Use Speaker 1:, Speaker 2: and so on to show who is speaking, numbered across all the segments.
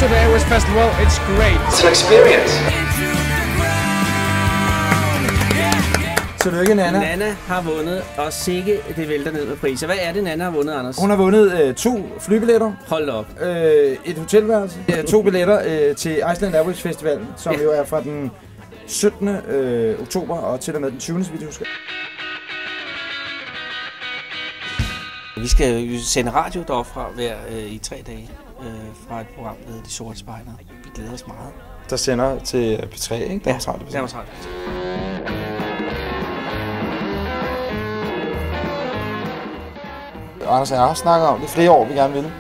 Speaker 1: to the Airways Festival. It's great.
Speaker 2: It's an experience.
Speaker 3: Tillykke, Nanna.
Speaker 4: Nanna har vundet, og sikke det vælter ned med priser. Hvad er det, Nanna har vundet, Anders?
Speaker 3: Hun har vundet 2 flybilletter.
Speaker 4: Hold op.
Speaker 3: Et hotelværelse. 2 billetter til Iceland Airways Festivalen, som jo er fra den 17. oktober og til og med den 20. så vidt jeg husker.
Speaker 4: Vi skal jo sende radio derfra i 3 dage fra et program, der hedder De Sorte Spejdere. Vi glæder os meget.
Speaker 3: Der sender til P3, ikke?
Speaker 4: Danmarks Radio.
Speaker 3: Anders og jeg har snakket om det flere år, vi gerne vil.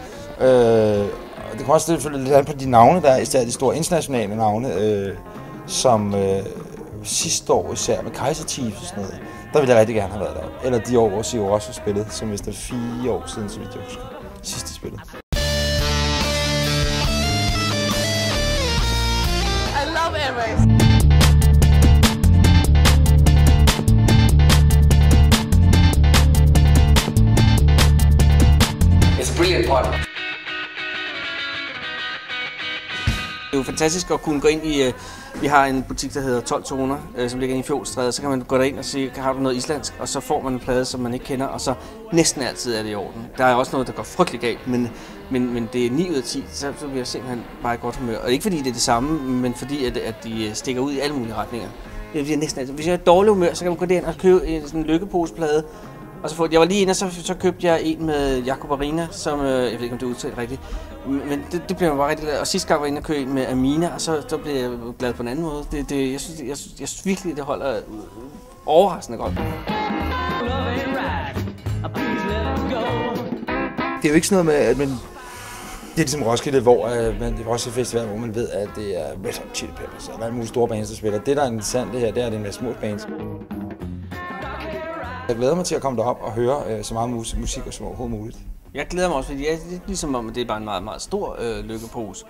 Speaker 3: Det kommer også selvfølgelig lidt an på de navne, der er især de store internationale navne, som sidste år især med Kaiser Chiefs og sådan noget. Der ville jeg rigtig gerne have været der. Eller de år, hvor Sigur også har spillet, som hvis det er 4 år siden, så vidt jeg husker. Sidste spillet.
Speaker 5: I love Airways.
Speaker 2: It's a brilliant part.
Speaker 4: Det er jo fantastisk at kunne gå ind i... Vi har en butik, der hedder 12 Toner, som ligger i Fjolstræde. Så kan man gå derind og sige, har du noget islandsk? Og så får man en plade, som man ikke kender, og så næsten altid er det i orden. Der er også noget, der går frygtelig galt, men det er 9 ud af 10, så bliver jeg simpelthen bare i godt humør. Og ikke fordi det er det samme, men fordi at de stikker ud i alle mulige retninger. Det bliver næsten altid. Hvis jeg er i dårlig humør, så kan man gå derind og købe sådan en lykkeposeplade. Og så jeg var lige inde, og så købte jeg en med Jacob Arena, som, jeg ved ikke, om det er udtalt rigtigt, men det blev jeg bare rigtig glad. Og sidste gang var jeg inde og købte en med Amina, og så blev jeg glad på en anden måde. Jeg synes virkelig, det holder overraskende godt.
Speaker 3: Det er jo ikke sådan noget med, at man... Det er ligesom Roskilde, hvor det er også et festival, hvor man ved, at det er Red Hot Chili Peppers, og der er en mulig store bands, der spiller. Det, der er interessant det her, det er en masse små bands. Jeg glæder mig til at komme derop og høre så meget musik som overhovedet muligt.
Speaker 4: Jeg glæder mig også, fordi det er ligesom om, at det er bare en meget, meget stor lykkepose.